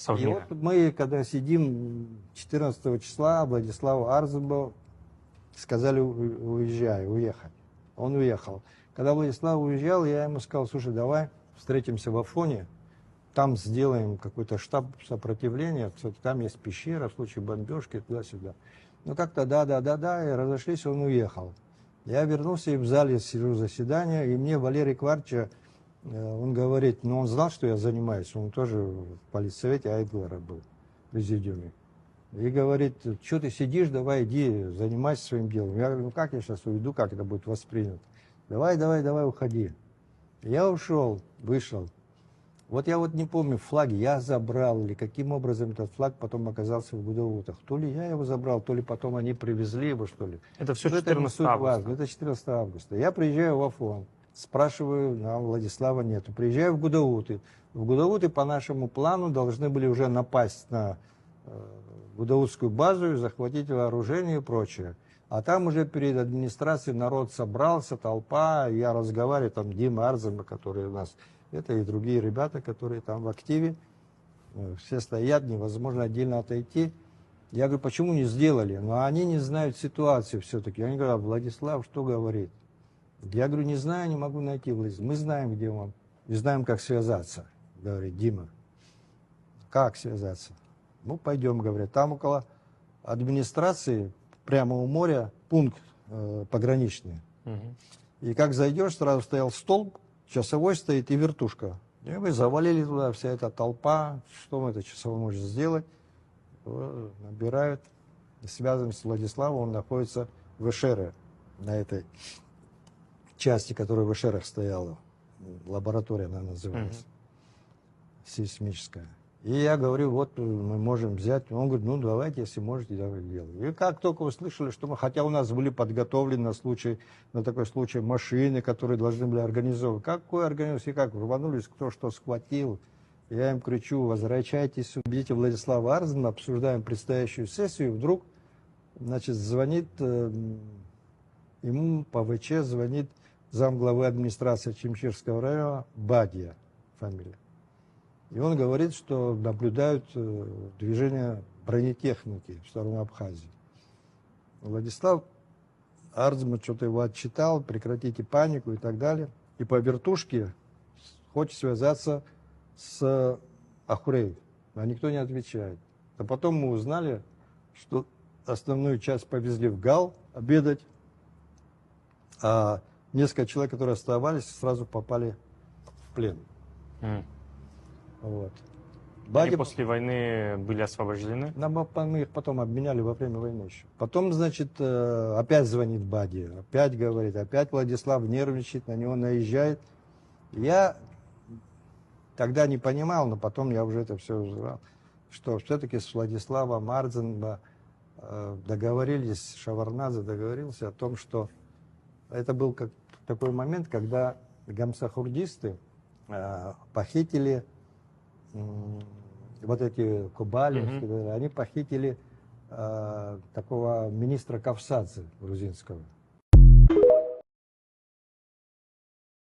И вот мы, когда сидим 14 числа, Владиславу Арзумбу сказали уехать. Он уехал. Когда Владислав уезжал, я ему сказал: слушай, давай встретимся в Афоне, там сделаем какой-то штаб сопротивления, там есть пещера в случае бомбежки, туда-сюда. Ну как-то да, и разошлись, он уехал. Я вернулся и в зале сижу заседания, и мне Валерий Кварча, он говорит, ну он знал, что я занимаюсь, он тоже в политсовете Айдлера был, в президиуме. И говорит, что ты сидишь, давай иди, занимайся своим делом. Я говорю, ну как я сейчас уйду, как это будет воспринято? Давай, уходи. Я ушел, вышел. Вот я вот не помню, флаг я забрал, или каким образом этот флаг потом оказался в Гудеутах. То ли я его забрал, то ли потом они привезли его, что ли. Это все 14 августа. Это 14 августа. Я приезжаю в Афон, спрашиваю, Владислава нету. Приезжаю в Гудеуты. В Гудеуты по нашему плану должны были уже напасть на Гудаутскую базу и захватить вооружение и прочее. А там уже перед администрацией народ собрался, толпа, я разговариваю, там Дима Арзума, который у нас, это и другие ребята, которые там в активе, все стоят, невозможно отдельно отойти. Я говорю, почему не сделали? Но они не знают ситуацию все-таки. Они говорят, Владислав что говорит? Я говорю, не знаю, не могу найти Владислава. Мы знаем, где он, не знаем, как связаться, говорит Дима. Как связаться? Ну, пойдем, говорят, там около администрации, прямо у моря, пункт пограничный. И как зайдешь, сразу стоял столб, часовой стоит и вертушка. И мы завалили туда, вся эта толпа, что это часовой может сделать. Набирают, связываем с Владиславом, он находится в Эшере, на этой части, которая в Эшерах стояла. Лаборатория она называется, сейсмическая. И я говорю, вот мы можем взять. Он говорит, ну давайте, если можете, давайте делать. И как только услышали, что мы, хотя у нас были подготовлены на такой случай машины, которые должны были организовывать. Какой организовать? И как рванулись, кто что схватил. Я им кричу, возвращайтесь, убейте Владислава Арзума, обсуждаем предстоящую сессию. И вдруг, значит, звонит ему по ВЧ, звонит замглавы администрации Чимчирского района Бадья, фамилия. И он говорит, что наблюдают движение бронетехники в сторону Абхазии. Владислав Арзум что-то его отчитал, прекратите панику и так далее. И по вертушке хочет связаться с Ахурей, а никто не отвечает. А потом мы узнали, что основную часть повезли в Гал обедать, а несколько человек, которые оставались, сразу попали в плен. Вот. Они после войны были освобождены? Мы их потом обменяли во время войны еще. Потом, значит, опять звонит Бади, опять говорит, опять Владислав нервничает, на него наезжает. Я тогда не понимал, но потом я уже это все узнал, что все-таки с Владиславом Арзумом договорились, Шаварнадзе договорился о том, что это был как такой момент, когда гамсахурдисты похитили вот эти Кубали, они похитили такого министра Кавсадзе грузинского.